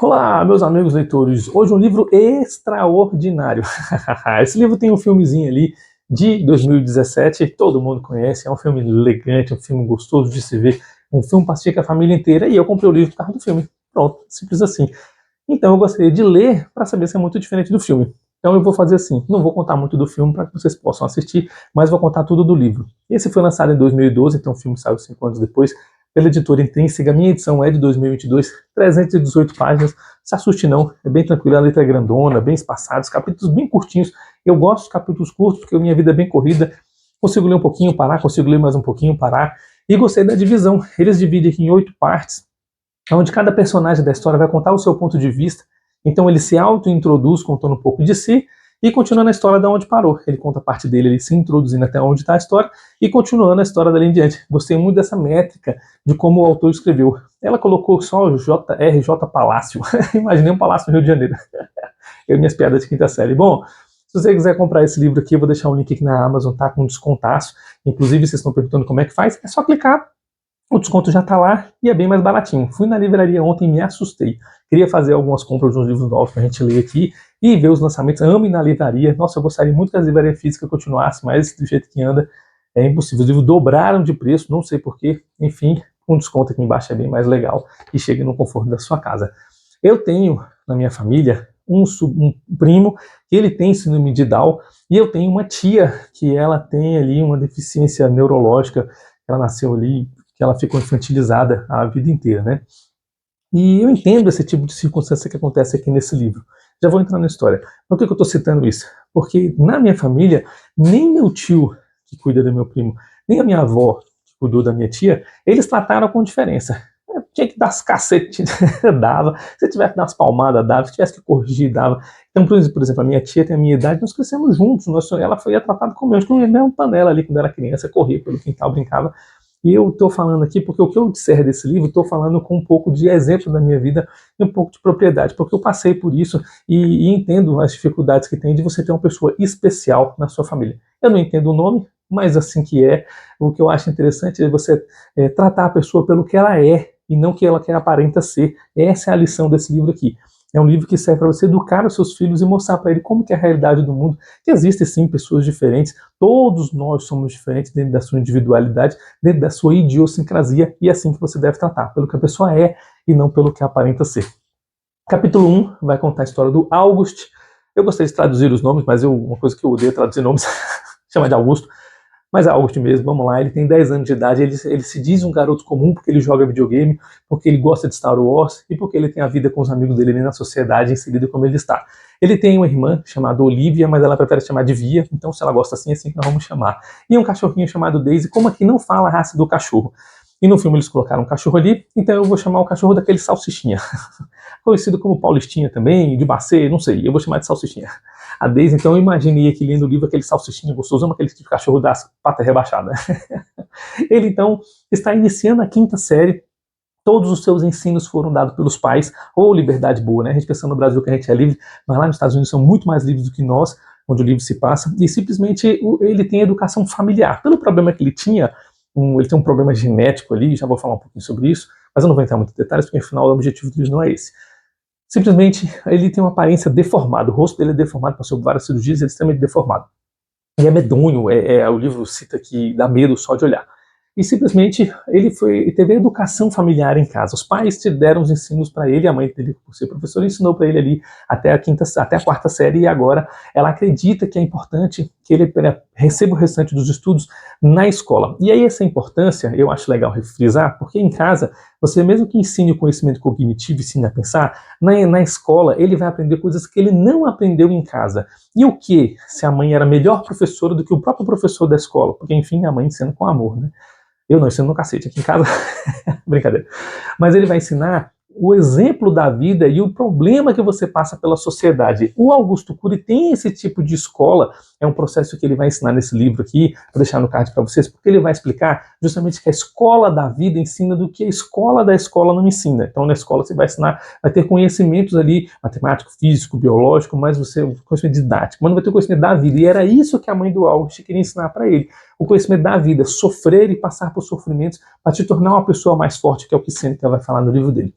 Olá, meus amigos leitores. Hoje um livro extraordinário. Esse livro tem um filmezinho ali de 2017, todo mundo conhece, é um filme elegante, um filme gostoso de se ver, um filme para assistir com a família inteira, e eu comprei o livro por causa do filme. Pronto, simples assim. Então eu gostaria de ler para saber se é muito diferente do filme. Então eu vou fazer assim, não vou contar muito do filme para que vocês possam assistir, mas vou contar tudo do livro. Esse foi lançado em 2012, então o filme saiu 5 anos depois, pela editora Intrínseca. A minha edição é de 2022, 318 páginas. Se assuste não, é bem tranquilo, a letra é grandona, bem espaçada, os capítulos bem curtinhos. Eu gosto de capítulos curtos porque a minha vida é bem corrida. Consigo ler um pouquinho, parar, consigo ler mais um pouquinho, parar. E gostei da divisão. Eles dividem aqui em 8 partes, onde cada personagem da história vai contar o seu ponto de vista. Então ele se auto-introduz contando um pouco de si e continuando a história da onde parou. Ele conta a parte dele, ele se introduzindo até onde está a história e continuando a história dali em diante. Gostei muito dessa métrica de como o autor escreveu. Ela colocou só J.R.J. Palácio. Imaginei um palácio no Rio de Janeiro. Eu e minhas piadas de quinta série. Bom, se você quiser comprar esse livro aqui, eu vou deixar um link aqui na Amazon, tá? Com descontaço. Inclusive, vocês estão perguntando como é que faz. É só clicar. O desconto já está lá e é bem mais baratinho. Fui na livraria ontem e me assustei. Queria fazer algumas compras de uns livros novos para a gente ler aqui e ver os lançamentos. Amo ir na livraria. Nossa, eu gostaria muito que as livrarias físicas continuassem, mas do jeito que anda é impossível. Os livros dobraram de preço, não sei porquê. Enfim, um desconto aqui embaixo é bem mais legal e chega no conforto da sua casa. Eu tenho na minha família um primo que ele tem síndrome de Down e eu tenho uma tia que ela tem ali uma deficiência neurológica. Ela nasceu ali, que ela ficou infantilizada a vida inteira, né? E eu entendo esse tipo de circunstância que acontece aqui nesse livro. Já vou entrar na história. Por que eu estou citando isso? Porque na minha família, nem meu tio, que cuida do meu primo, nem a minha avó, que cuidou da minha tia, eles trataram com diferença. Tinha que dar as cacetes, dava. Se tivesse que dar as palmadas, dava. Se tivesse que corrigir, dava. Então, por exemplo, a minha tia tem a minha idade, nós crescemos juntos. Ela foi tratada como eu, com a mesma panela ali quando era criança, corria pelo quintal, brincava. E eu estou falando aqui porque o que eu disser desse livro, estou falando com um pouco de exemplo da minha vida e um pouco de propriedade, porque eu passei por isso e entendo as dificuldades que tem de você ter uma pessoa especial na sua família. Eu não entendo o nome, mas assim que é. O que eu acho interessante é você tratar a pessoa pelo que ela é e não que ela quer aparenta ser. Essa é a lição desse livro aqui. É um livro que serve para você educar os seus filhos e mostrar para ele como que é a realidade do mundo, que existem sim pessoas diferentes, todos nós somos diferentes dentro da sua individualidade, dentro da sua idiosincrasia, e é assim que você deve tratar, pelo que a pessoa é e não pelo que aparenta ser. Capítulo 1 vai contar a história do August. Eu gostaria de traduzir os nomes, mas uma coisa que eu odeio é traduzir nomes, chama de Augusto. Mas é August mesmo, vamos lá, ele tem 10 anos de idade, ele se diz um garoto comum porque ele joga videogame, porque ele gosta de Star Wars e porque ele tem a vida com os amigos dele na sociedade inserida como ele está. Ele tem uma irmã chamada Olivia, mas ela prefere chamar de Via, então se ela gosta assim, é assim que nós vamos chamar. E um cachorrinho chamado Daisy, como aqui não fala a raça do cachorro. E no filme eles colocaram um cachorro ali, então eu vou chamar o cachorro daquele salsichinha. Conhecido como Paulistinha também, de Bacê, não sei, eu vou chamar de salsichinha. A Daisy, então, eu imaginei aqui lendo o livro aquele salsichinha gostoso, aquele tipo de cachorro das patas rebaixadas. Ele, então, está iniciando a 5ª série, todos os seus ensinos foram dados pelos pais, ou liberdade boa, né? A gente pensa no Brasil que a gente é livre, mas lá nos Estados Unidos são muito mais livres do que nós, onde o livro se passa, e simplesmente ele tem educação familiar. Pelo problema que ele tinha, ele tem um problema genético ali, já vou falar um pouquinho sobre isso, mas eu não vou entrar em muitos detalhes, porque afinal o objetivo do livro não é esse. Simplesmente ele tem uma aparência deformada, o rosto dele é deformado, passou por várias cirurgias, ele é extremamente deformado. E é medonho, o livro cita que dá medo só de olhar. E simplesmente ele teve a educação familiar em casa. Os pais te deram os ensinos para ele, a mãe dele, por ser professora, ensinou para ele ali até a 4ª série, e agora ela acredita que é importante que ele receba o restante dos estudos na escola. E aí essa importância, eu acho legal frisar, porque em casa, você mesmo que ensine o conhecimento cognitivo, ensine a pensar, na escola ele vai aprender coisas que ele não aprendeu em casa. E o que? Se a mãe era melhor professora do que o próprio professor da escola, porque enfim, a mãe ensina com amor, né? Eu não ensino no cacete aqui em casa, brincadeira. Mas ele vai ensinar o exemplo da vida e o problema que você passa pela sociedade. O Augusto Cury tem esse tipo de escola, é um processo que ele vai ensinar nesse livro aqui, vou deixar no card para vocês, porque ele vai explicar justamente que a escola da vida ensina do que a escola da escola não ensina. Então na escola você vai ensinar, vai ter conhecimentos ali, matemático, físico, biológico, mas conhecimento didático, mas não vai ter conhecimento da vida. E era isso que a mãe do August queria ensinar para ele. O conhecimento da vida, sofrer e passar por sofrimentos para te tornar uma pessoa mais forte, que é o que Seneca vai falar no livro dele.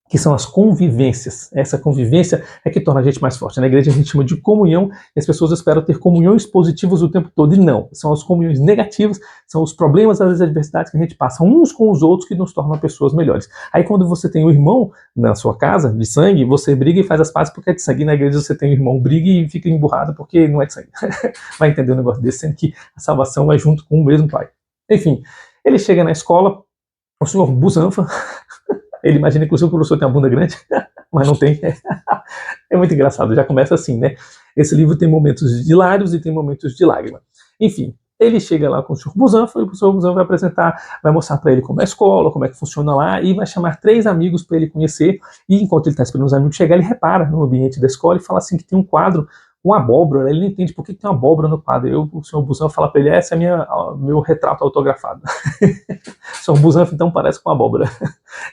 que são as convivências. Essa convivência é que torna a gente mais forte. Na igreja a gente chama de comunhão, e as pessoas esperam ter comunhões positivas o tempo todo, e não. São as comunhões negativas, são os problemas, as adversidades que a gente passa uns com os outros que nos tornam pessoas melhores. Aí quando você tem um irmão na sua casa, de sangue, você briga e faz as pazes porque é de sangue. E na igreja você tem um irmão, briga e fica emburrado porque não é de sangue. Vai entender um negócio desse, sendo que a salvação é junto com o mesmo pai. Enfim, ele chega na escola, o senhor Busanfa, ele imagina que o seu professor tem uma bunda grande, mas não tem. É muito engraçado, já começa assim, né? Esse livro tem momentos de hilários e tem momentos de lágrima. Enfim, ele chega lá com o senhor Busanfa, e o senhor Busanfa vai apresentar, vai mostrar para ele como é a escola, como é que funciona lá, e vai chamar 3 amigos para ele conhecer, e enquanto ele está esperando os amigos chegar, ele repara no ambiente da escola e fala assim que tem um quadro, uma abóbora, ele não entende por que tem uma abóbora no quadro. O senhor Busanfa fala para ele, esse é meu retrato autografado. O senhor Busanfa então parece com uma abóbora.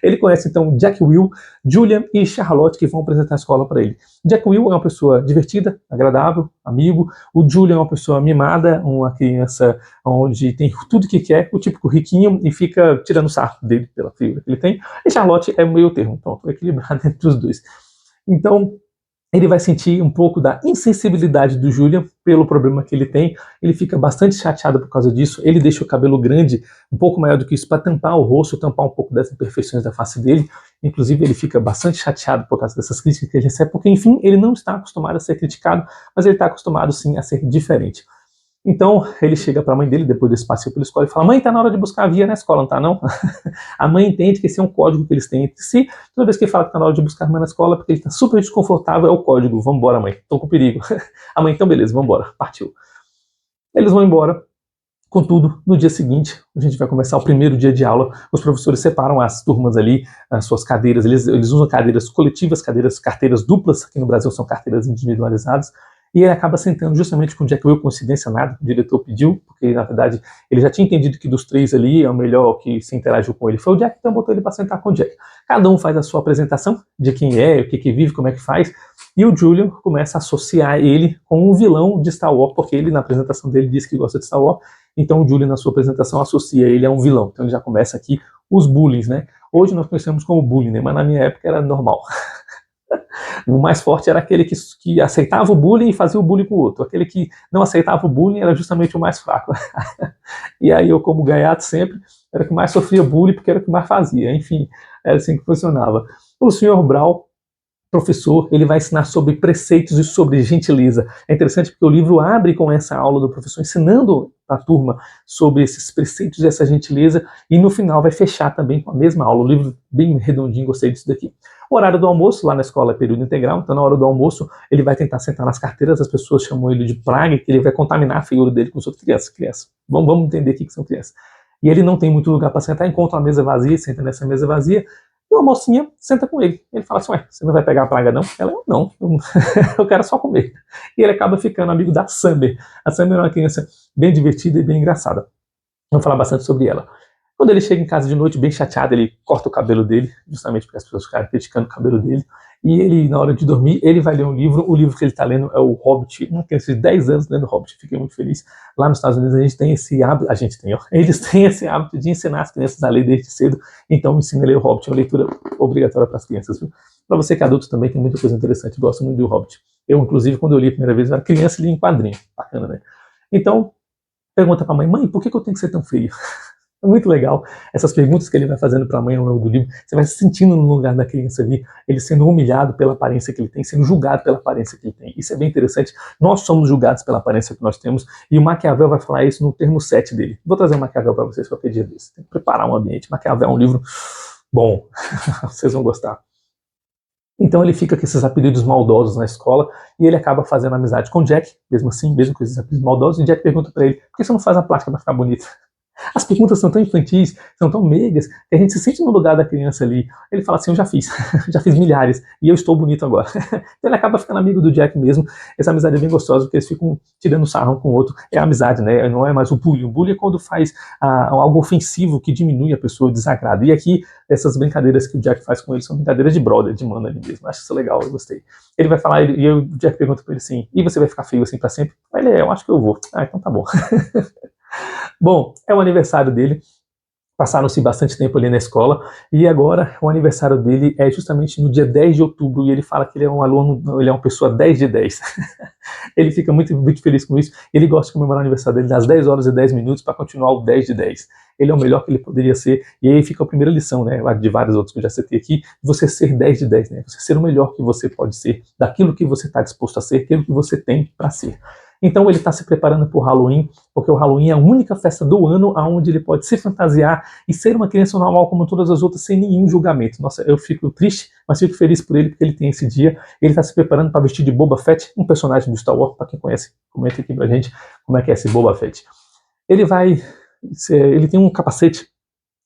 Ele conhece então Jack Will, Julian e Charlotte, que vão apresentar a escola para ele. Jack Will é uma pessoa divertida, agradável, amigo. O Julian é uma pessoa mimada, uma criança onde tem tudo que quer, o típico riquinho, e fica tirando sarro dele pela figura que ele tem. E Charlotte é meio termo, pronto, equilibrado entre os dois. Então, ele vai sentir um pouco da insensibilidade do Julian pelo problema que ele tem. Ele fica bastante chateado por causa disso. Ele deixa o cabelo grande, um pouco maior do que isso, para tampar o rosto, tampar um pouco das imperfeições da face dele. Inclusive, ele fica bastante chateado por causa dessas críticas que ele recebe, porque, enfim, ele não está acostumado a ser criticado, mas ele está acostumado, sim, a ser diferente. Então, ele chega para a mãe dele, depois desse passeio pela escola, e fala, mãe, tá na hora de buscar a via na escola, não tá não? A mãe entende que esse é um código que eles têm entre si. Toda vez que ele fala que tá na hora de buscar a irmã na escola, porque ele tá super desconfortável, é o código. Vambora, mãe, tô com perigo. A mãe, então beleza, vambora, partiu. Eles vão embora. Contudo, no dia seguinte, a gente vai começar o primeiro dia de aula. Os professores separam as turmas ali, as suas cadeiras. Eles usam cadeiras coletivas, carteiras duplas. Aqui no Brasil são carteiras individualizadas. E ele acaba sentando justamente com o Jack Will, coincidência nada, o diretor pediu, porque na verdade ele já tinha entendido que dos 3 ali, o melhor que se interagiu com ele foi o Jack, então botou ele para sentar com o Jack. Cada um faz a sua apresentação de quem é, o que vive, como é que faz, e o Julian começa a associar ele com um vilão de Star Wars, porque ele na apresentação dele disse que gosta de Star Wars, então o Julian na sua apresentação associa ele a um vilão. Então ele já começa aqui os bullies, né? Hoje nós conhecemos como bullying, né? Mas na minha época era normal. O mais forte era aquele que aceitava o bullying e fazia o bullying com o outro. Aquele que não aceitava o bullying era justamente o mais fraco. E aí eu, como gaiato sempre, era o que mais sofria bullying porque era o que mais fazia. Enfim, era assim que funcionava. O senhor Brown, professor, ele vai ensinar sobre preceitos e sobre gentileza. É interessante porque o livro abre com essa aula do professor ensinando a turma sobre esses preceitos e essa gentileza, e no final vai fechar também com a mesma aula. O livro bem redondinho, gostei disso daqui. O horário do almoço, lá na escola é período integral, então na hora do almoço ele vai tentar sentar nas carteiras, as pessoas chamam ele de praga, que ele vai contaminar a figura dele com as outras crianças. Vamos entender aqui que são crianças. E ele não tem muito lugar para sentar, encontra uma mesa vazia, senta nessa mesa vazia, e uma mocinha senta com ele. Ele fala assim, ué, você não vai pegar a praga não? Ela, não, eu quero só comer. E ele acaba ficando amigo da Summer. A Summer é uma criança bem divertida e bem engraçada. Vamos falar bastante sobre ela. Quando ele chega em casa de noite, bem chateado, ele corta o cabelo dele, justamente porque as pessoas ficaram criticando o cabelo dele, e ele, na hora de dormir, ele vai ler um livro. O livro que ele está lendo é o Hobbit, uma criança de 10 anos lendo Hobbit, fiquei muito feliz. Lá nos Estados Unidos a gente tem esse hábito, eles têm esse hábito de ensinar as crianças a ler desde cedo, então ensina a ler o Hobbit, é uma leitura obrigatória para as crianças, viu? Para você que é adulto também, tem muita coisa interessante, gosto muito do Hobbit. Eu, inclusive, quando eu li a primeira vez, eu era criança e li em quadrinho, bacana, né? Então, pergunta para a mãe, por que eu tenho que ser tão feio? É muito legal essas perguntas que ele vai fazendo para a mãe ao longo do livro. Você vai se sentindo no lugar da criança ali, ele sendo humilhado pela aparência que ele tem, sendo julgado pela aparência que ele tem. Isso é bem interessante. Nós somos julgados pela aparência que nós temos, e o Maquiavel vai falar isso no termo 7 dele. Vou trazer o Maquiavel para vocês qualquer dia desse. Tem que preparar um ambiente. Maquiavel é um livro bom, vocês vão gostar. Então ele fica com esses apelidos maldosos na escola, e ele acaba fazendo amizade com Jack, mesmo assim, mesmo com esses apelidos maldosos, e Jack pergunta para ele, por que você não faz a plástica para ficar bonita? As perguntas são tão infantis, são tão meigas, que a gente se sente no lugar da criança ali. Ele fala assim, eu já fiz, já fiz milhares, e eu estou bonito agora. Então ele acaba ficando amigo do Jack mesmo. Essa amizade é bem gostosa, porque eles ficam tirando sarro um com o outro. É a amizade, né? Não é mais o bullying. O bullying é quando faz algo ofensivo que diminui a pessoa, desagrada. E aqui, essas brincadeiras que o Jack faz com ele são brincadeiras de brother, de mano ali mesmo. Acho isso legal, eu gostei. Ele vai falar, e o Jack pergunta pra ele assim, e você vai ficar feio assim pra sempre? Ele, eu acho que eu vou. Ah, então tá bom. Bom, é o aniversário dele. Passaram-se bastante tempo ali na escola, e agora o aniversário dele é justamente no dia 10 de outubro, e ele fala que ele é um aluno, ele é uma pessoa 10 de 10. Ele fica muito feliz com isso, ele gosta de comemorar o aniversário dele das 10 horas e 10 minutos para continuar o 10 de 10. Ele é o melhor que ele poderia ser, e aí fica a primeira lição, né, de várias outras que eu já citei aqui, você ser 10 de 10, né, você ser o melhor que você pode ser, daquilo que você está disposto a ser, aquilo que você tem para ser. Então ele está se preparando para o Halloween, porque o Halloween é a única festa do ano onde ele pode se fantasiar e ser uma criança normal como todas as outras, sem nenhum julgamento. Nossa, eu fico triste, mas fico feliz por ele, porque ele tem esse dia. Ele está se preparando para vestir de Boba Fett, um personagem do Star Wars, para quem conhece, comenta aqui pra gente como é que é esse Boba Fett. Ele tem um capacete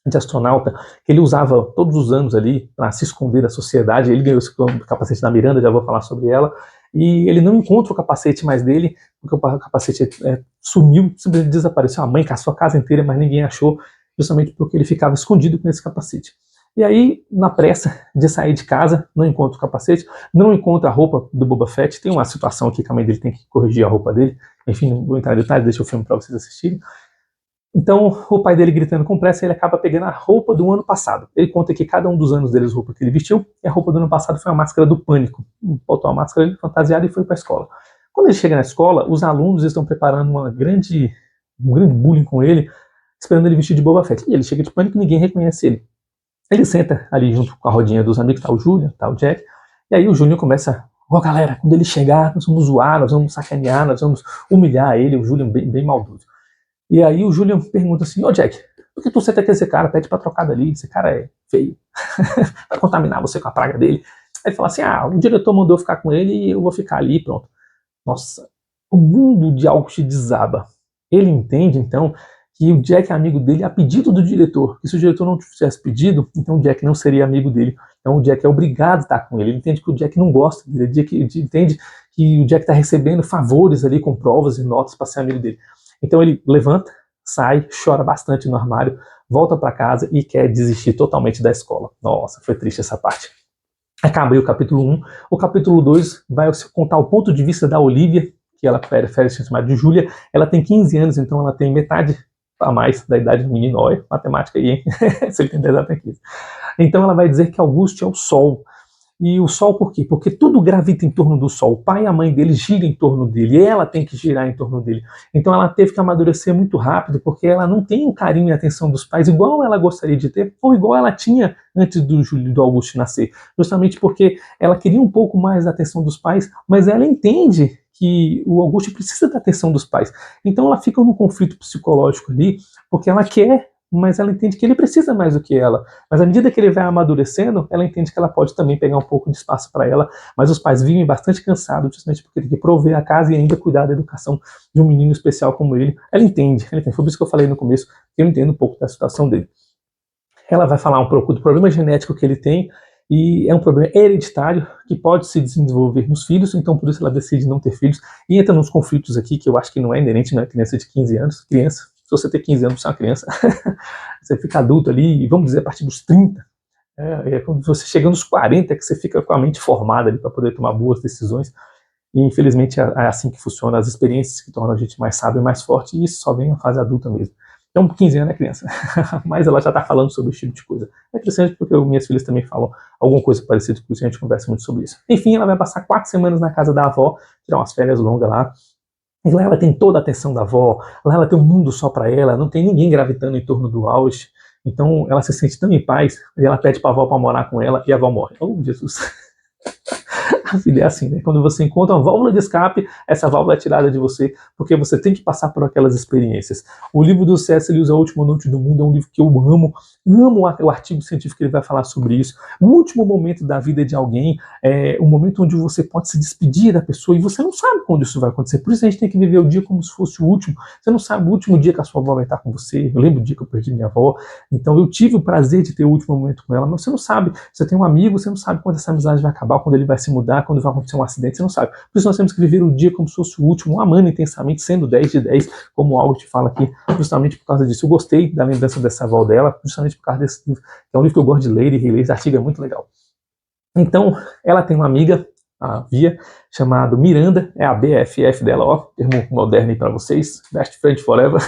de astronauta que ele usava todos os anos ali para se esconder da sociedade. Ele ganhou esse capacete da Miranda, já vou falar sobre ela, e ele não encontra o capacete mais dele, porque o capacete sumiu, simplesmente desapareceu. A mãe caçou a casa inteira, mas ninguém achou, justamente porque ele ficava escondido com esse capacete. E aí, na pressa de sair de casa, não encontra o capacete, não encontra a roupa do Boba Fett. Tem uma situação aqui que a mãe dele tem que corrigir a roupa dele. Enfim, não vou entrar em detalhes, deixa o filme para vocês assistirem. Então, o pai dele gritando com pressa, ele acaba pegando a roupa do ano passado. Ele conta que cada um dos anos dele, a roupa que ele vestiu, e a roupa do ano passado foi a máscara do pânico. Botou a máscara ele fantasiado e foi para a escola. Quando ele chega na escola, os alunos estão preparando um grande bullying com ele, esperando ele vestir de Boba Fett. E ele chega de pânico e ninguém reconhece ele. Ele senta ali junto com a rodinha dos amigos, tá o Julian, tá o Jack, e aí o Julian começa: ó, galera, quando ele chegar, nós vamos zoar, nós vamos sacanear, nós vamos humilhar ele, o Julian bem maldoso. E aí o Julian pergunta assim: ô Jack, por que tu senta com esse cara? Pede pra trocar dali, esse cara é feio. Vai contaminar você com a praga dele. Aí ele fala assim: o diretor mandou ficar com ele e eu vou ficar ali, pronto. Nossa, o mundo de August desaba. Ele entende, então, que o Jack é amigo dele a pedido do diretor. Que se o diretor não tivesse pedido, então o Jack não seria amigo dele. Então o Jack é obrigado a estar com ele. Ele entende que o Jack não gosta dele. Ele entende que o Jack está recebendo favores ali com provas e notas para ser amigo dele. Então ele levanta, sai, chora bastante no armário, volta para casa e quer desistir totalmente da escola. Nossa, foi triste essa parte. Acaba aí o capítulo 1. O capítulo 2 vai contar o ponto de vista da Olivia, que ela prefere ser chamada de Júlia. Ela tem 15 anos, então ela tem metade a mais da idade do menino. Olha, matemática aí, hein? Se ele tem 10 anos, tem 15. Então ela vai dizer que Augusto é o Sol. E o Sol por quê? Porque tudo gravita em torno do Sol. O pai e a mãe dele giram em torno dele. E ela tem que girar em torno dele. Então ela teve que amadurecer muito rápido, porque ela não tem o carinho e a atenção dos pais igual ela gostaria de ter, ou igual ela tinha antes do Augusto nascer. Justamente porque ela queria um pouco mais da atenção dos pais, mas ela entende que o Augusto precisa da atenção dos pais. Então ela fica num conflito psicológico ali, porque ela quer, mas ela entende que ele precisa mais do que ela. Mas à medida que ele vai amadurecendo, ela entende que ela pode também pegar um pouco de espaço para ela, mas os pais vivem bastante cansados, justamente porque tem que prover a casa e ainda cuidar da educação de um menino especial como ele. Ela entende. Foi por isso que eu falei no começo, que eu entendo um pouco da situação dele. Ela vai falar um pouco do problema genético que ele tem, e é um problema hereditário que pode se desenvolver nos filhos, então por isso ela decide não ter filhos, e entra nos conflitos aqui que eu acho que não é inerente, não é criança de 15 anos, criança. Se você ter 15 anos, você é uma criança, você fica adulto ali, vamos dizer, a partir dos 30, quando você chega nos 40 que você fica com a mente formada ali para poder tomar boas decisões, e infelizmente é assim que funciona, as experiências que tornam a gente mais sábio e mais forte, e isso só vem na fase adulta mesmo. Então, 15 anos é criança, mas ela já está falando sobre esse tipo de coisa. É interessante porque minhas filhas também falam alguma coisa parecida com isso, a gente conversa muito sobre isso. Enfim, ela vai passar 4 semanas na casa da avó, tirar umas férias longas lá. E lá ela tem toda a atenção da avó, lá ela tem um mundo só para ela, não tem ninguém gravitando em torno do August. Então ela se sente tão em paz, e ela pede para a avó para morar com ela, e a avó morre. Oh, Jesus! A vida é assim, né? Quando você encontra uma válvula de escape, essa válvula é tirada de você, porque você tem que passar por aquelas experiências. O livro do C.S. Lewis, A Última Noite do Mundo, é um livro que eu amo o artigo científico que ele vai falar sobre isso. O último momento da vida de alguém é o momento onde você pode se despedir da pessoa, e você não sabe quando isso vai acontecer. Por isso a gente tem que viver o dia como se fosse o último. Você não sabe o último dia que a sua avó vai estar com você. Eu lembro do dia que eu perdi minha avó, então eu tive o prazer de ter o último momento com ela, mas você não sabe. Você tem um amigo, você não sabe quando essa amizade vai acabar, quando ele vai se mudar, quando vai acontecer um acidente, você não sabe. Por isso nós temos que viver o dia como se fosse o último, amando intensamente, sendo 10 de 10, como o August fala aqui, justamente por causa disso. Eu gostei da lembrança dessa avó dela, justamente por causa desse livro, que é um livro que eu gosto de ler e reler, esse artigo é muito legal. Então, ela tem uma amiga, a Via, chamada Miranda, é a BFF dela, ó, termo moderno aí pra vocês, best friend forever.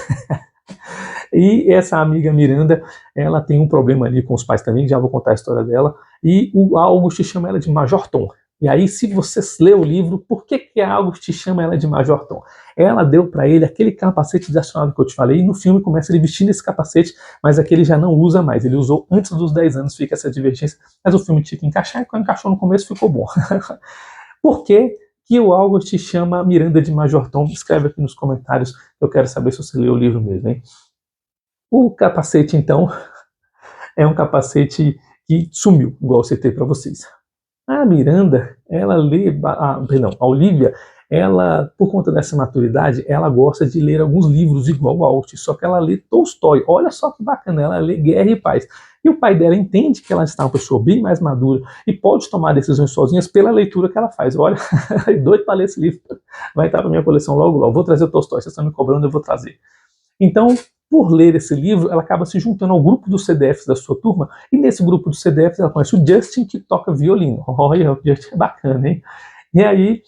E essa amiga Miranda, ela tem um problema ali com os pais também, já vou contar a história dela, e o August chama ela de Major Tom. E aí, se você lê o livro, por que a August chama ela de Major Tom? Ela deu para ele aquele capacete de astronauta que eu te falei, e no filme começa ele vestindo esse capacete, mas aquele já não usa mais, ele usou antes dos 10 anos, fica essa divergência, mas o filme tinha que encaixar, e quando encaixou no começo ficou bom. Por que o August chama Miranda de Major Tom? Escreve aqui nos comentários, eu quero saber se você leu o livro mesmo, hein? O capacete, então, é um capacete que sumiu, igual eu citei para vocês. A Miranda, ela lê, a Olivia, ela, por conta dessa maturidade, ela gosta de ler alguns livros igual o August, só que ela lê Tolstói. Olha só que bacana, ela lê Guerra e Paz. E o pai dela entende que ela está uma pessoa bem mais madura e pode tomar decisões sozinhas pela leitura que ela faz. Olha, doido para ler esse livro. Vai estar na minha coleção logo, logo. Vou trazer o Tolstói, vocês estão me cobrando, eu vou trazer. Então, por ler esse livro, ela acaba se juntando ao grupo dos CDFs da sua turma, e nesse grupo dos CDFs ela conhece o Justin, que toca violino. Olha, o Justin é bacana, hein? E aí,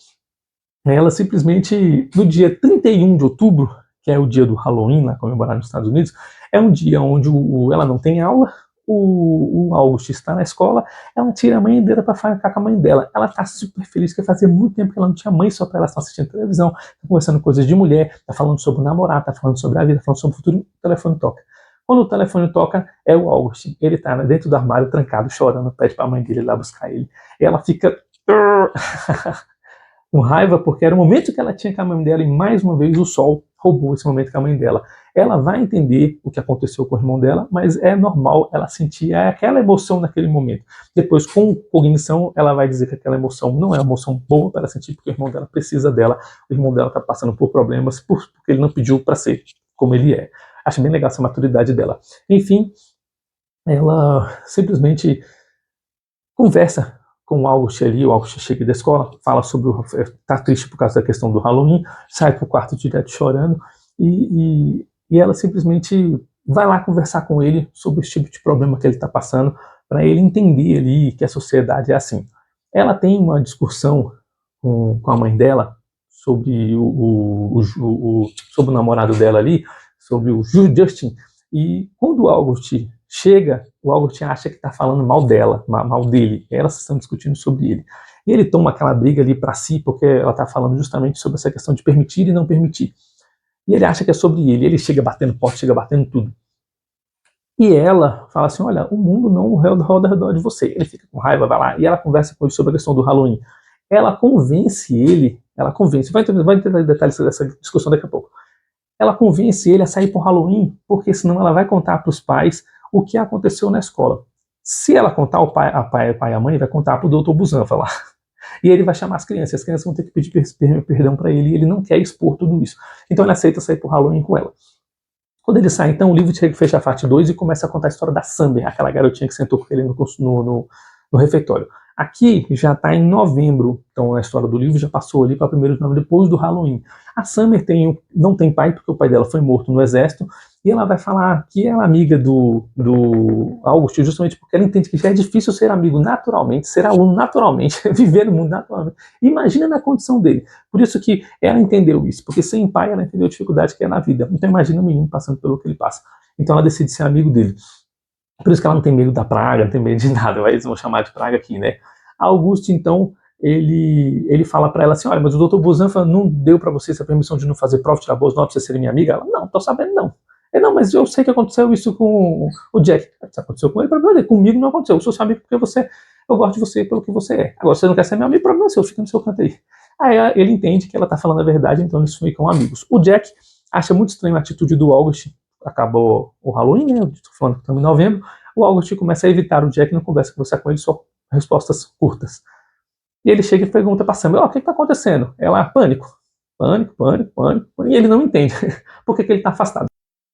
ela simplesmente, no dia 31 de outubro, que é o dia do Halloween, lá comemorado nos Estados Unidos, é um dia onde ela não tem aula, o August está na escola, ela tira a mãe dela para ficar com a mãe dela. Ela está super feliz, porque fazia muito tempo que ela não tinha mãe, só para ela estar assistindo televisão, tá conversando coisas de mulher, tá falando sobre o namorado, tá falando sobre a vida, tá falando sobre o futuro, o telefone toca. Quando o telefone toca, é o August. Ele está dentro do armário, trancado, chorando, pede para a mãe dele ir lá buscar ele. E ela fica com raiva, porque era o momento que ela tinha com a mãe dela, e mais uma vez o sol roubou esse momento com a mãe dela. Ela vai entender o que aconteceu com o irmão dela, mas é normal ela sentir aquela emoção naquele momento. Depois, com cognição, ela vai dizer que aquela emoção não é uma emoção boa para ela sentir, porque o irmão dela precisa dela, o irmão dela está passando por problemas, porque ele não pediu para ser como ele é. Acho bem legal essa maturidade dela. Enfim, ela simplesmente conversa com o August ali, o August chega da escola, fala sobre tá triste por causa da questão do Halloween, sai pro quarto direto chorando, e ela simplesmente vai lá conversar com ele sobre esse tipo de problema que ele está passando, para ele entender ali que a sociedade é assim. Ela tem uma discussão com a mãe dela sobre sobre o namorado dela ali, sobre o Justin, e quando o August chega, o August acha que está falando mal dela, mal dele. Elas estão discutindo sobre ele. E ele toma aquela briga ali para si, porque ela está falando justamente sobre essa questão de permitir e não permitir. E ele acha que é sobre ele. Ele chega batendo porta, chega batendo tudo. E ela fala assim, olha, o mundo não roda ao redor de você. Ele fica com raiva, vai lá. E ela conversa com ele sobre a questão do Halloween. Ela convence ele, vai entender detalhes dessa discussão daqui a pouco. Ela convence ele a sair para o Halloween, porque senão ela vai contar para os pais o que aconteceu na escola. Se ela contar, o pai e a mãe vai contar para o Dr. Busanfa lá. E ele vai chamar as crianças vão ter que pedir perdão para ele, e ele não quer expor tudo isso. Então ele aceita sair para o Halloween com ela. Quando ele sai, então, o livro fecha a parte 2 e começa a contar a história da Summer, aquela garotinha que sentou com ele no refeitório. Aqui já está em novembro, então a história do livro já passou ali para 1º de novembro, depois do Halloween. A Summer não tem pai, porque o pai dela foi morto no exército, e ela vai falar que ela é amiga do August, justamente porque ela entende que já é difícil ser amigo naturalmente, ser aluno naturalmente, viver no mundo naturalmente. Imagina na condição dele. Por isso que ela entendeu isso, porque sem pai ela entendeu a dificuldade que é na vida. Então imagina o menino passando pelo que ele passa. Então ela decide ser amigo dele. Por isso que ela não tem medo da praga, não tem medo de nada, eles vão chamar de praga aqui, né? Augusto, então, ele fala para ela assim, olha, mas o Dr. Busanfa não deu para você essa permissão de não fazer prova, tirar boas notas, pra você ser minha amiga? Ela, não, tô sabendo não. Não, mas eu sei que aconteceu isso com o Jack. Isso aconteceu com ele, problema dele. Comigo não aconteceu. Eu sou seu amigo porque eu gosto de você pelo que você é. Agora, se você não quer ser meu amigo, problema é seu, fica no seu canto aí. Aí ele entende que ela tá falando a verdade, então eles ficam amigos. O Jack acha muito estranho a atitude do August. Acabou o Halloween, né? Eu tô falando que estamos em novembro. O August começa a evitar o Jack, não conversa com ele, só respostas curtas. E ele chega e pergunta pra Sam, o que tá acontecendo? Ela, pânico. E ele não entende por que ele tá afastado.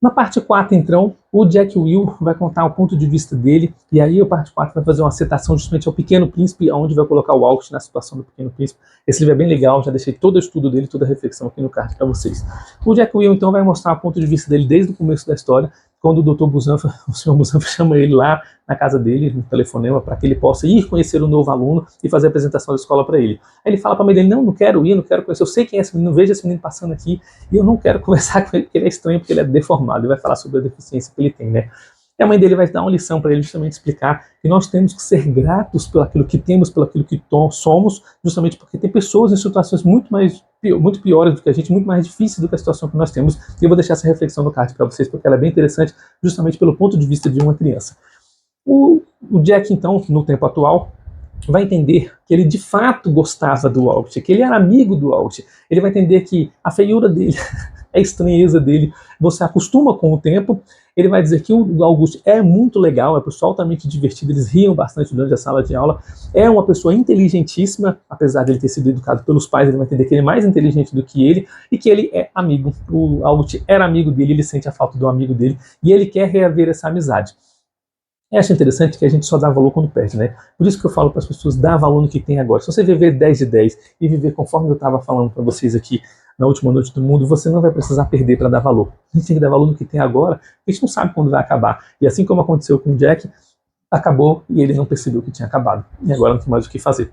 Na parte 4, então, o Jack Will vai contar o ponto de vista dele, e aí a parte 4 vai fazer uma citação justamente ao Pequeno Príncipe, onde vai colocar o August na situação do Pequeno Príncipe. Esse livro é bem legal, já deixei todo o estudo dele, toda a reflexão aqui no card para vocês. O Jack Will, então, vai mostrar o ponto de vista dele desde o começo da história, quando o Dr. Busanfa, o senhor Busanfa chama ele lá na casa dele, no telefonema, para que ele possa ir conhecer o novo aluno e fazer a apresentação da escola para ele. Aí ele fala para a mãe dele, não quero ir, não quero conhecer, eu sei quem é esse menino, vejo esse menino passando aqui, e eu não quero conversar com ele porque ele é estranho, porque ele é deformado, ele vai falar sobre a deficiência que ele tem, né? E a mãe dele vai dar uma lição para ele, justamente explicar que nós temos que ser gratos pelo aquilo que temos, pelo aquilo que somos, justamente porque tem pessoas em situações muito piores do que a gente, muito mais difíceis do que a situação que nós temos. E eu vou deixar essa reflexão no card para vocês, porque ela é bem interessante, justamente pelo ponto de vista de uma criança. O Jack, então, no tempo atual, vai entender que ele de fato gostava do August, que ele era amigo do August. Ele vai entender que a feiura dele, a estranheza dele, você acostuma com o tempo. Ele vai dizer que o August é muito legal, é uma pessoa altamente divertida, eles riam bastante durante a sala de aula, é uma pessoa inteligentíssima, apesar de ele ter sido educado pelos pais, ele vai entender que ele é mais inteligente do que ele, e que ele é amigo. O August era amigo dele, ele sente a falta do amigo dele, e ele quer reaver essa amizade. Eu acho interessante que a gente só dá valor quando perde, né? Por isso que eu falo para as pessoas, dá valor no que tem agora. Se você viver 10 de 10 e viver conforme eu estava falando para vocês aqui na última noite do mundo, você não vai precisar perder para dar valor. A gente tem que dar valor no que tem agora, a gente não sabe quando vai acabar. E assim como aconteceu com o Jack, acabou e ele não percebeu que tinha acabado. E agora não tem mais o que fazer.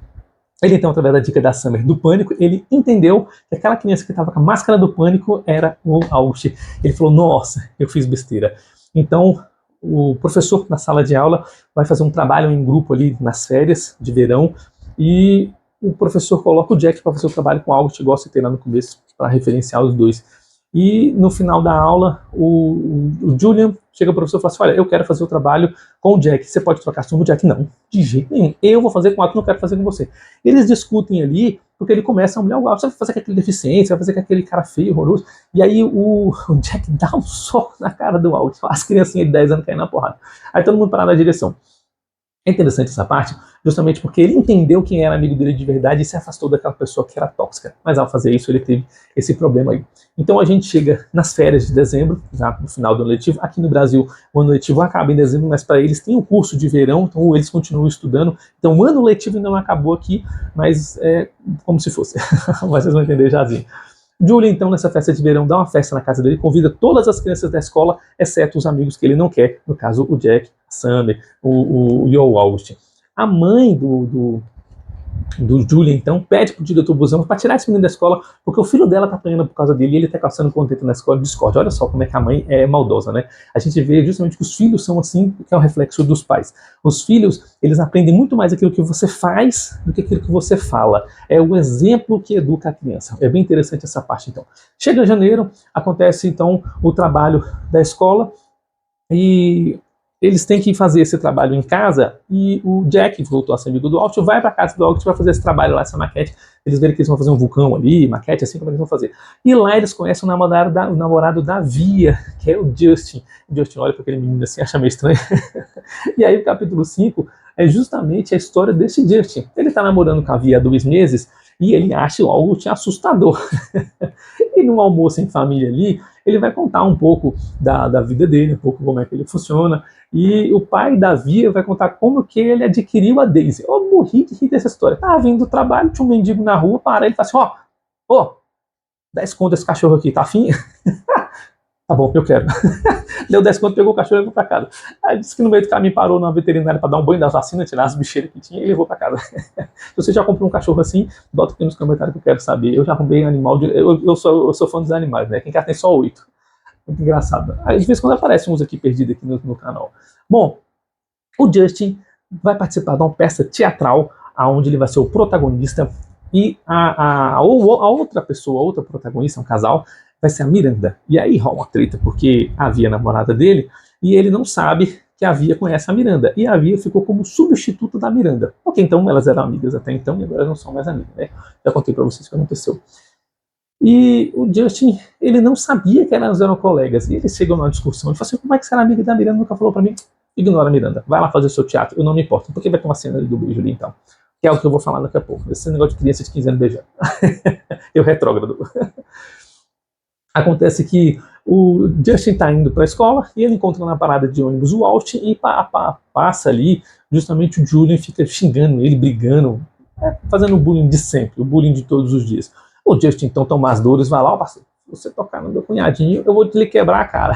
Ele então, através da dica da Summer do pânico, ele entendeu que aquela criança que estava com a máscara do pânico era o August. Ele falou, nossa, eu fiz besteira. Então, o professor na sala de aula vai fazer um trabalho em grupo ali nas férias de verão e o professor coloca o Jack para fazer o trabalho com algo que igual você tem lá no começo, para referenciar os dois. E no final da aula, o Julian chega para o professor e fala assim, olha, eu quero fazer o trabalho com o Jack, você pode trocar turma? O Jack, não, de jeito nenhum, eu vou fazer com o outro, não quero fazer com você. Eles discutem ali, porque ele começa a humilhar o Alto, você vai fazer com aquele deficiente, você vai fazer com aquele cara feio, horroroso, e aí o Jack dá um soco na cara do Alto, as criancinhas de 10 anos caem na porrada. Aí todo mundo para na direção. É interessante essa parte, justamente porque ele entendeu quem era amigo dele de verdade e se afastou daquela pessoa que era tóxica. Mas ao fazer isso, ele teve esse problema aí. Então a gente chega nas férias de dezembro, já no final do ano letivo. Aqui no Brasil, o ano letivo acaba em dezembro, mas para eles tem um curso de verão, então eles continuam estudando. Então o ano letivo ainda não acabou aqui, mas é como se fosse. Mas vocês vão entender jazinho. Julia, então, nessa festa de verão, dá uma festa na casa dele, convida todas as crianças da escola, exceto os amigos que ele não quer, no caso, o Jack, a Summer, e o August. A mãe do Julia, então, pede pro diretor Busão para tirar esse menino da escola, porque o filho dela tá apanhando por causa dele e ele tá caçando contento na escola de Discord. Olha só como é que a mãe é maldosa, né? A gente vê justamente que os filhos são assim, que é o reflexo dos pais. Os filhos, eles aprendem muito mais aquilo que você faz do que aquilo que você fala. É o exemplo que educa a criança. É bem interessante essa parte, então. Chega janeiro, acontece, então, o trabalho da escola e eles têm que fazer esse trabalho em casa e o Jack, que voltou a ser amigo do Alt, vai para casa do Alt, vai fazer esse trabalho lá, essa maquete. Eles verem que eles vão fazer um vulcão ali, maquete, assim como eles vão fazer. E lá eles conhecem o namorado da Via, que é o Justin. O Justin olha para aquele menino assim, acha meio estranho. E aí o capítulo 5 é justamente a história desse Justin. Ele está namorando com a Via há 2 meses e ele acha algo assustador. E num almoço em família ali, ele vai contar um pouco da vida dele, um pouco como é que ele funciona. E o pai da Via vai contar como que ele adquiriu a Daisy. Eu morri de rir dessa história. Tava vindo do trabalho, tinha um mendigo na rua, para ele e fala assim, ó, 10 conto esse cachorro aqui, tá afim? Tá bom, eu quero. Deu 10 conto, pegou o cachorro e levou pra casa. Aí disse que no meio do caminho parou na veterinária para dar um banho das vacinas, tirar as bicheiras que tinha e levou pra casa. Se você já comprou um cachorro assim, bota aqui nos comentários que eu quero saber. Eu já comprei um animal, eu sou fã dos animais, né? Quem quer tem só 8. Muito engraçado. Aí, de vez em quando aparece uns aqui perdidos aqui no canal. Bom, o Justin vai participar de uma peça teatral, onde ele vai ser o protagonista, e a outra pessoa, a outra protagonista, um casal, vai ser a Miranda. E aí rola uma treta, porque a Via é namorada dele, e ele não sabe que a Via conhece a Miranda. E a Via ficou como substituta da Miranda. Ok, então elas eram amigas até então, e agora não são mais amigas, né? Já contei pra vocês o que aconteceu. E o Justin, ele não sabia que elas eram colegas. E eles chegam numa discussão, ele fala assim, como é que você era amiga da Miranda? Nunca falou pra mim. Ignora a Miranda, vai lá fazer o seu teatro, eu não me importo. Porque vai ter uma cena ali do beijo ali, então. Que é o que eu vou falar daqui a pouco. Esse negócio de criança de 15 anos beijando. Eu retrógrado. Acontece que o Justin está indo para a escola e ele encontra na parada de ônibus o Walt e passa ali, justamente o Julian fica xingando ele, brigando, fazendo o bullying de sempre, o bullying de todos os dias. O Justin então toma as dores, vai lá, você tocar no meu cunhadinho, eu vou lhe quebrar a cara.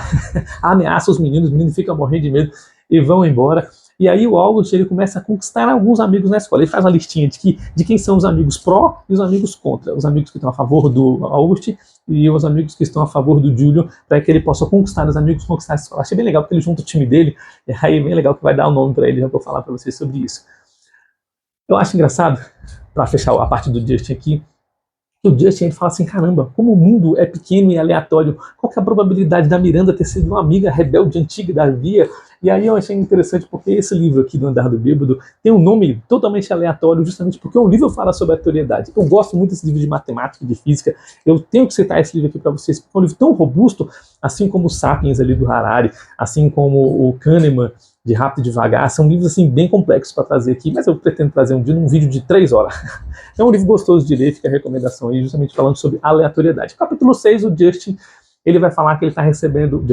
Ameaça os meninos ficam morrendo de medo e vão embora. E aí o August ele começa a conquistar alguns amigos na escola. Ele faz uma listinha de quem são os amigos pró e os amigos contra. Os amigos que estão a favor do August e os amigos que estão a favor do Julian, para que ele possa conquistar os amigos, conquistar a escola. Achei bem legal porque ele junta o time dele, e aí é bem legal que vai dar o nome para ele, já vou falar para vocês sobre isso. Eu acho engraçado, para fechar a parte do Justin aqui, que o Justin ele fala assim, caramba, como o mundo é pequeno e aleatório, qual que é a probabilidade da Miranda ter sido uma amiga rebelde antiga da Via? E aí eu achei interessante porque esse livro aqui do Andar do Bêbado tem um nome totalmente aleatório, justamente porque o livro fala sobre a aleatoriedade. Eu gosto muito desse livro de matemática e de física, eu tenho que citar esse livro aqui para vocês, porque é um livro tão robusto, assim como o Sapiens ali do Harari, assim como o Kahneman, de Rápido e Devagar, são livros assim bem complexos para trazer aqui, mas eu pretendo trazer um vídeo de 3 horas. É um livro gostoso de ler, fica a recomendação aí, justamente falando sobre aleatoriedade. Capítulo 6, o Justin, ele vai falar que ele está recebendo,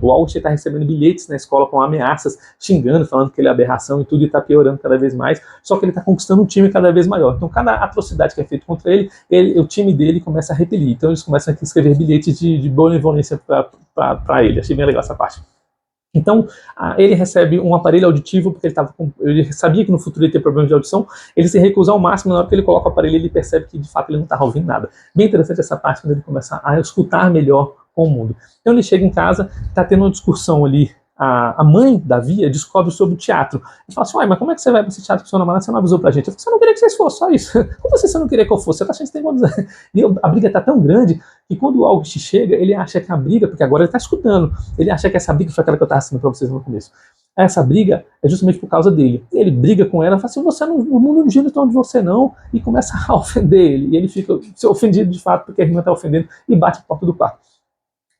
o August está recebendo bilhetes na escola com ameaças, xingando, falando que ele é aberração e tudo, e está piorando cada vez mais, só que ele está conquistando um time cada vez maior. Então, cada atrocidade que é feita contra ele, o time dele começa a repelir. Então, eles começam a escrever bilhetes de benevolência para ele. Achei bem legal essa parte. Então, ele recebe um aparelho auditivo, porque ele sabia que no futuro ia ter problemas de audição, ele se recusa ao máximo, na hora que ele coloca o aparelho, ele percebe que de fato ele não estava ouvindo nada. Bem interessante essa parte, quando ele começa a escutar melhor com o mundo. Então ele chega em casa, está tendo uma discussão ali, a mãe da Via descobre sobre o teatro. E fala assim, uai, mas como é que você vai para esse teatro com seu namorado? Você não avisou pra gente? Eu falei, você não queria que vocês fossem, só isso. Como assim você não queria que eu fosse? Você tá achando que você tem quantos anos? E a briga tá tão grande que quando o August chega, ele acha que a briga, porque agora ele tá escutando, ele acha que essa briga foi aquela que eu tava assinando pra vocês no começo. Essa briga é justamente por causa dele. Ele briga com ela, fala assim, o mundo não gira em torno de você não, e começa a ofender ele. E ele fica ofendido de fato porque a irmã tá ofendendo e bate a porta do quarto.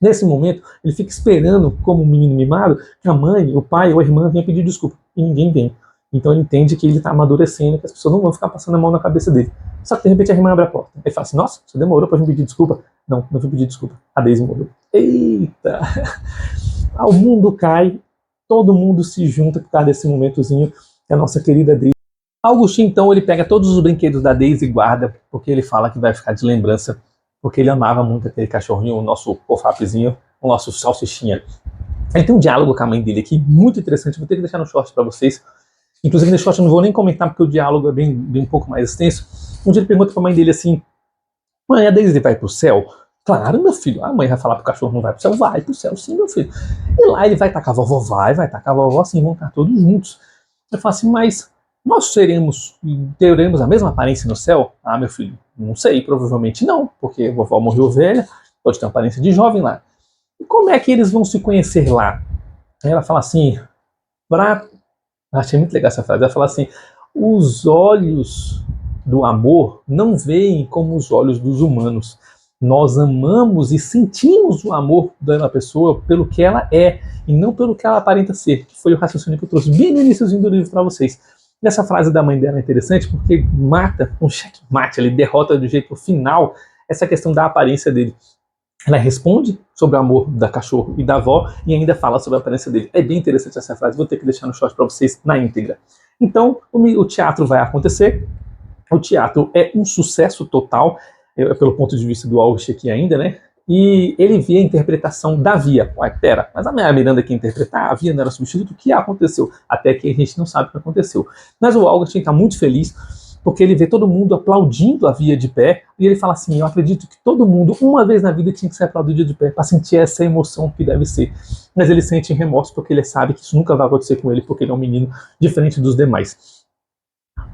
Nesse momento, ele fica esperando, como um menino mimado, que a mãe, o pai ou a irmã venha pedir desculpa. E ninguém vem. Então ele entende que ele está amadurecendo, que as pessoas não vão ficar passando a mão na cabeça dele. Só que de repente a irmã abre a porta. Ele fala assim, nossa, você demorou para vir pedir desculpa? Não, não vim pedir desculpa. A Daisy morreu. Eita! O mundo cai, todo mundo se junta por causa desse momentozinho, que a nossa querida Daisy. Augustinho, então, ele pega todos os brinquedos da Daisy e guarda, porque ele fala que vai ficar de lembrança, porque ele amava muito aquele cachorrinho, o nosso pofapzinho, o nosso salsichinha. Ele tem um diálogo com a mãe dele aqui, muito interessante, vou ter que deixar no short para vocês. Inclusive no short eu não vou nem comentar, porque o diálogo é bem um pouco mais extenso. Um dia ele pergunta para a mãe dele assim, mãe, a Daisy vai pro céu? Claro, meu filho. A mãe vai falar pro cachorro, não vai pro céu? Vai pro céu, sim, meu filho. E lá ele vai estar com a vovó, vai estar com a vovó, sim, vão estar todos juntos. Ele fala assim, mas nós teremos a mesma aparência no céu? Ah, meu filho, não sei, provavelmente não, porque a vovó morreu velha, pode ter uma aparência de jovem lá. E como é que eles vão se conhecer lá? Aí ela fala assim, achei muito legal essa frase, ela fala assim, os olhos do amor não veem como os olhos dos humanos. Nós amamos e sentimos o amor da pessoa pelo que ela é e não pelo que ela aparenta ser, que foi o raciocínio que eu trouxe bem no iníciozinho do livro para vocês. E essa frase da mãe dela é interessante porque mata, um checkmate, ele derrota do jeito final essa questão da aparência dele. Ela responde sobre o amor da cachorro e da avó e ainda fala sobre a aparência dele. É bem interessante essa frase, vou ter que deixar no short para vocês na íntegra. Então, o teatro vai acontecer, o teatro é um sucesso total, pelo ponto de vista do August aqui ainda, né? E ele vê a interpretação da Via. Ué, pera, mas a Miranda que ia interpretar, a Via não era substituto, o que aconteceu? Até que a gente não sabe o que aconteceu. Mas o August está muito feliz, porque ele vê todo mundo aplaudindo a Via de pé, e ele fala assim, eu acredito que todo mundo, uma vez na vida, tinha que ser aplaudido de pé, para sentir essa emoção que deve ser. Mas ele sente remorso, porque ele sabe que isso nunca vai acontecer com ele, porque ele é um menino diferente dos demais.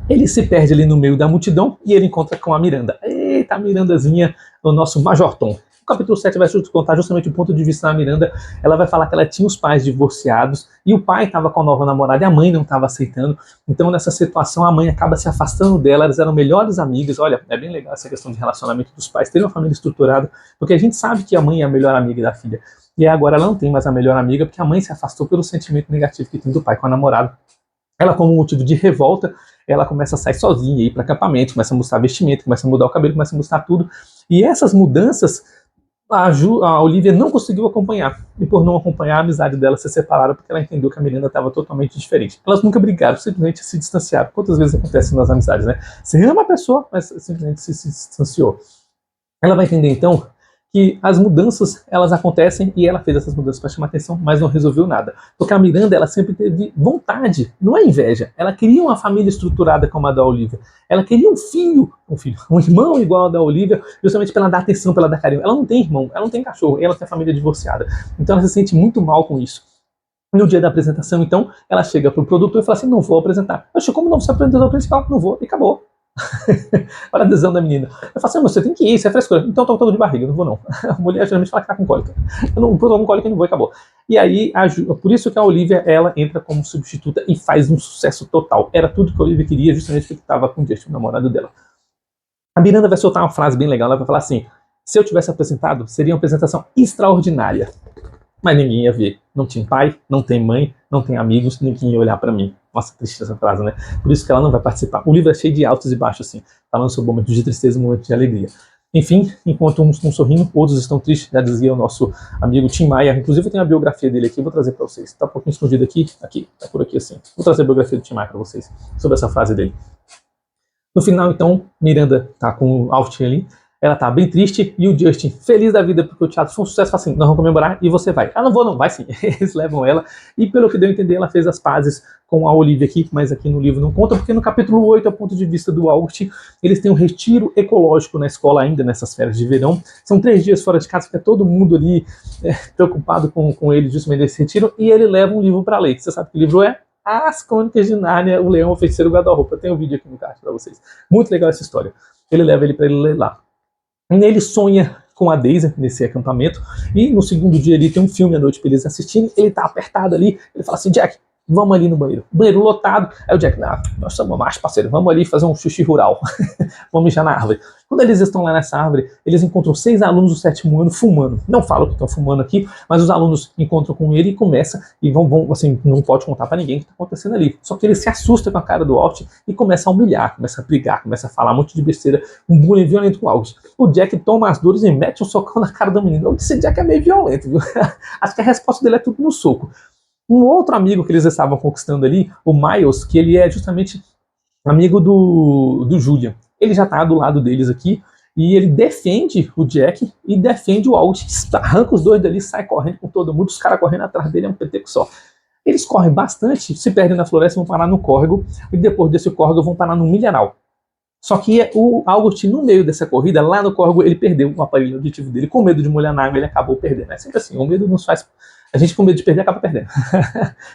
Ele se perde ali no meio da multidão e ele encontra com a Miranda. Eita, a Mirandazinha, o nosso Major Tom. O capítulo 7 vai contar justamente o ponto de vista da Miranda. Ela vai falar que ela tinha os pais divorciados e o pai estava com a nova namorada e a mãe não estava aceitando. Então, nessa situação, a mãe acaba se afastando dela. Elas eram melhores amigas. Olha, é bem legal essa questão de relacionamento dos pais. Ter uma família estruturada, porque a gente sabe que a mãe é a melhor amiga da filha. E agora ela não tem mais a melhor amiga, porque a mãe se afastou pelo sentimento negativo que tem do pai com a namorada. Ela, como motivo de revolta, ela começa a sair sozinha, ir para acampamento, começa a mostrar vestimento, começa a mudar o cabelo, começa a mostrar tudo. E essas mudanças, a Olivia não conseguiu acompanhar. E por não acompanhar, a amizade dela se separaram, porque ela entendeu que a Miranda estava totalmente diferente. Elas nunca brigaram, simplesmente se distanciaram. Quantas vezes acontece nas amizades, né? Você ama a pessoa, mas simplesmente se distanciou. Ela vai entender, então, que as mudanças, elas acontecem e ela fez essas mudanças para chamar atenção, mas não resolveu nada. Porque a Miranda, ela sempre teve vontade, não é inveja. Ela queria uma família estruturada como a da Olivia. Ela queria um irmão igual ao da Olivia, justamente para ela dar atenção, para ela dar carinho. Ela não tem irmão, ela não tem cachorro, ela tem a família divorciada. Então ela se sente muito mal com isso. No dia da apresentação, então, ela chega pro produtor e fala assim, não vou apresentar. Eu chego, como não, você é apresentador principal? Não vou, e acabou. Olha a adesão da menina. Eu falo assim, você tem que ir, isso é frescura. Então eu tô todo de barriga, não vou não. A mulher geralmente fala que tá com cólica. Eu não tô com cólica e não vou, e acabou. E aí, por isso que a Olivia, ela entra como substituta e faz um sucesso total. Era tudo que a Olivia queria, justamente porque estava com o Justin, o namorado dela. A Miranda vai soltar uma frase bem legal, ela vai falar assim, se eu tivesse apresentado, seria uma apresentação extraordinária. Mas ninguém ia ver. Não tinha pai, não tem mãe, não tem amigos, ninguém ia olhar pra mim. Nossa, triste essa frase, né? Por isso que ela não vai participar. O livro é cheio de altos e baixos, assim, falando sobre momentos de tristeza e momentos de alegria. Enfim, enquanto uns estão sorrindo, outros estão tristes, já dizia o nosso amigo Tim Maia. Inclusive eu tenho a biografia dele aqui, vou trazer pra vocês. Tá um pouquinho escondido aqui, tá por aqui assim. Vou trazer a biografia do Tim Maia pra vocês, sobre essa frase dele. No final, então, Miranda tá com o Austin ali, ela tá bem triste, e o Justin, feliz da vida, porque o teatro foi um sucesso, fala assim, nós vamos comemorar, e você vai. Ah, não vou não, vai sim. Eles levam ela, e pelo que deu a entender, ela fez as pazes com a Olivia aqui, mas aqui no livro não conta, porque no capítulo 8, ao ponto de vista do August, eles têm um retiro ecológico na escola ainda, nessas férias de verão. São 3 dias fora de casa, fica todo mundo ali preocupado com ele, justamente nesse retiro, e ele leva um livro para ler. Você sabe que livro é? As Crônicas de Nárnia, o Leão, o Feiticeiro e o Guarda-Roupa. Tem um vídeo aqui no card para vocês. Muito legal essa história. Ele leva ele para ele ler lá. E ele sonha com a Daisy nesse acampamento, e no segundo dia ali tem um filme à noite para eles assistirem, ele tá apertado ali, ele fala assim, Jack, vamos ali no banheiro. Banheiro lotado. Aí o Jack, não, nós somos machos, parceiro, vamos ali fazer um xixi rural. Vamos mijar na árvore. Quando eles estão lá nessa árvore, eles encontram 6 alunos do 7º ano fumando. Não falam que estão fumando aqui, mas os alunos encontram com ele e começam, e vão assim, não pode contar para ninguém o que está acontecendo ali. Só que ele se assusta com a cara do Walt e começa a humilhar, começa a brigar, começa a falar um monte de besteira, um bullying violento com o Walt. O Jack toma as dores e mete um socão na cara do menino. Esse Jack é meio violento, viu? Acho que a resposta dele é tudo no soco. Um outro amigo que eles estavam conquistando ali, o Miles, que ele é justamente amigo do Julian. Ele já tá do lado deles aqui, e ele defende o Jack e defende o Walt. Arranca os dois dali, sai correndo com todo mundo, os caras correndo atrás dele, é um peteco só. Eles correm bastante, se perdem na floresta, vão parar no córrego, e depois desse córrego vão parar no milharal. Só que o August, no meio dessa corrida, lá no córrego, ele perdeu o aparelho auditivo dele, com medo de molhar na água, ele acabou perdendo. É sempre assim, o medo nos faz... A gente com medo de perder acaba perdendo.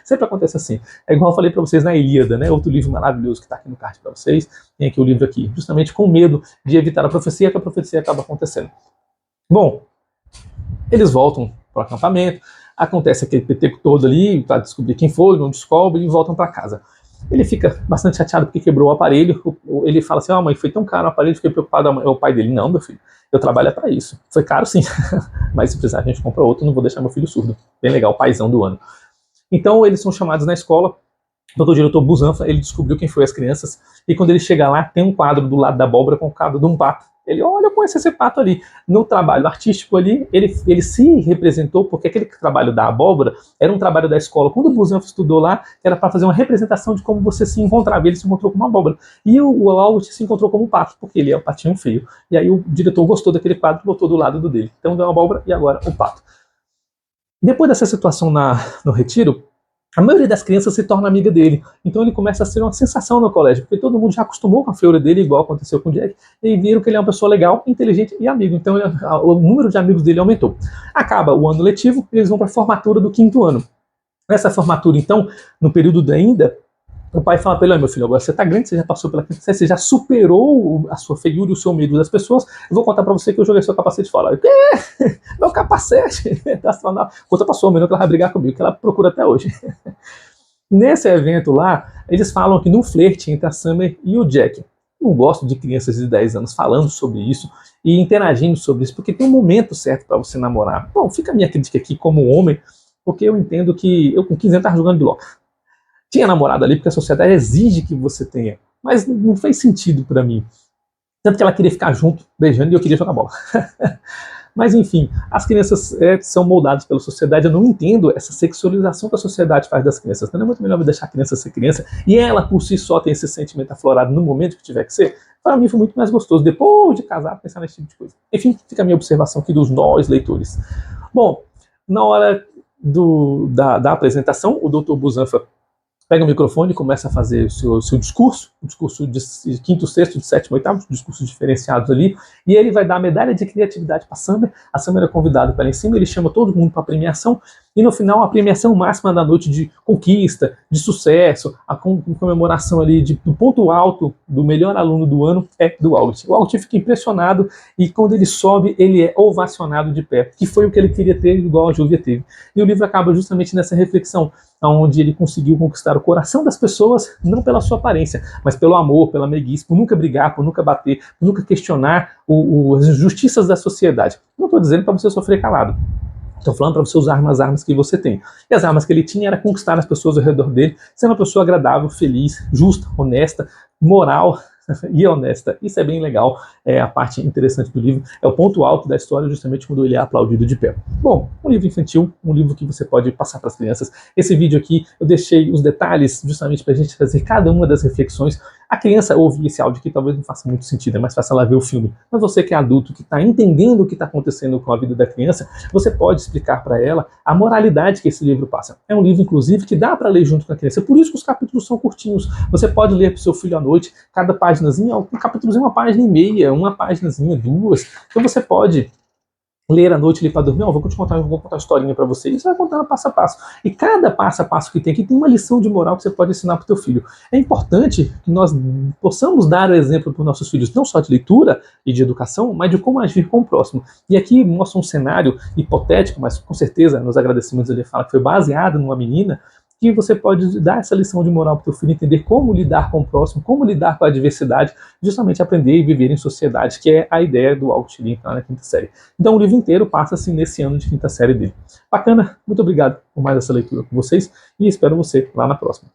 Sempre acontece assim. É igual eu falei para vocês na Ilíada, né? Outro livro maravilhoso que está aqui no card para vocês. Tem aqui o livro aqui, justamente com medo de evitar a profecia, que a profecia acaba acontecendo. Bom, eles voltam para o acampamento, acontece aquele peteco todo ali, para descobrir quem foi, não descobre, e voltam para casa. Ele fica bastante chateado porque quebrou o aparelho. Ele fala assim, mãe, foi tão caro o aparelho, fiquei preocupado. É o pai dele, não, meu filho, eu trabalho para isso. Foi caro sim, mas se precisar a gente compra outro, não vou deixar meu filho surdo. Bem legal, paizão do ano. Então eles são chamados na escola, o diretor Busanfa, ele descobriu quem foi as crianças, e quando ele chega lá, tem um quadro do lado da abóbora com o quadro de um pato. Ele, olha, eu conheço esse pato ali. No trabalho artístico ali, ele se representou, porque aquele trabalho da abóbora era um trabalho da escola. Quando o Busanfa estudou lá, era para fazer uma representação de como você se encontrava. Ele se encontrou como uma abóbora. E o August se encontrou como um pato, porque ele é um patinho feio. E aí o diretor gostou daquele quadro e botou do lado do dele. Então deu uma abóbora e agora o pato. Depois dessa situação no retiro, a maioria das crianças se torna amiga dele. Então ele começa a ser uma sensação no colégio, porque todo mundo já acostumou com a feiura dele, igual aconteceu com o Jack, e viram que ele é uma pessoa legal, inteligente e amigo. Então o número de amigos dele aumentou. Acaba o ano letivo, eles vão para a formatura do 5º ano. Nessa formatura, então, no período ainda, o pai fala para ele, meu filho, agora você está grande, você já passou pela quinta série, você já superou a sua feiura e o seu medo das pessoas, eu vou contar para você que eu joguei seu capacete fora. Meu capacete? Conta pra sua mãe, que ela vai brigar comigo, que ela procura até hoje. Nesse evento lá, eles falam que no flerte entre a Summer e o Jack. Não gosto de crianças de 10 anos falando sobre isso e interagindo sobre isso, porque tem um momento certo para você namorar. Bom, fica a minha crítica aqui como homem, porque eu entendo que eu com 15 anos estava jogando biloca. Tinha namorado ali porque a sociedade exige que você tenha, mas não fez sentido para mim. Tanto que ela queria ficar junto, beijando, e eu queria jogar bola. Mas enfim, as crianças são moldadas pela sociedade. Eu não entendo essa sexualização que a sociedade faz das crianças. Não é muito melhor deixar a criança ser criança e ela por si só tem esse sentimento aflorado no momento que tiver que ser? Para mim foi muito mais gostoso, depois de casar, pensar nesse tipo de coisa. Enfim, fica a minha observação aqui dos nós leitores. Bom, na hora da apresentação, o Dr. Busanfa pega o microfone e começa a fazer o seu discurso, um discurso de quinto, sexto, de sétimo, oitavo, discursos diferenciados ali, e ele vai dar a medalha de criatividade para a Summer. A Summer é convidada para lá em cima, ele chama todo mundo para a premiação, e no final a premiação máxima da noite de conquista, de sucesso, a comemoração ali do ponto alto do melhor aluno do ano é do August. O August fica impressionado e quando ele sobe, ele é ovacionado de pé, que foi o que ele queria ter, igual a Júlia teve. E o livro acaba justamente nessa reflexão, onde ele conseguiu conquistar o coração das pessoas, não pela sua aparência, mas pelo amor, pela meiguice, por nunca brigar, por nunca bater, por nunca questionar as injustiças da sociedade. Não estou dizendo para você sofrer calado. Estou falando para você usar as armas que você tem. E as armas que ele tinha era conquistar as pessoas ao redor dele, sendo uma pessoa agradável, feliz, justa, honesta, moral e honesta. Isso é bem legal, é a parte interessante do livro, é o ponto alto da história, justamente quando ele é aplaudido de pé. Bom, um livro infantil, um livro que você pode passar para as crianças. Esse vídeo aqui, eu deixei os detalhes justamente para a gente fazer cada uma das reflexões. A criança ouvir esse áudio aqui talvez não faça muito sentido, é mais fácil ela ver o filme. Mas você que é adulto, que está entendendo o que está acontecendo com a vida da criança, você pode explicar para ela a moralidade que esse livro passa. É um livro, inclusive, que dá para ler junto com a criança. Por isso que os capítulos são curtinhos. Você pode ler para o seu filho à noite, cada páginazinha, um capítulozinho, uma página e meia, uma páginazinha, duas. Então você pode ler à noite ali para dormir, vou contar uma historinha para você, e você vai contando passo a passo. E cada passo a passo que tem aqui tem uma lição de moral que você pode ensinar para o teu filho. É importante que nós possamos dar o exemplo para os nossos filhos, não só de leitura e de educação, mas de como agir com o próximo. E aqui mostra um cenário hipotético, mas com certeza nos agradecimentos ele fala que foi baseado numa menina, que você pode dar essa lição de moral para o teu filho, entender como lidar com o próximo, como lidar com a adversidade, justamente aprender e viver em sociedade, que é a ideia do August Lin na quinta série. Então o livro inteiro passa-se nesse ano de quinta série dele. Bacana, muito obrigado por mais essa leitura com vocês e espero você lá na próxima.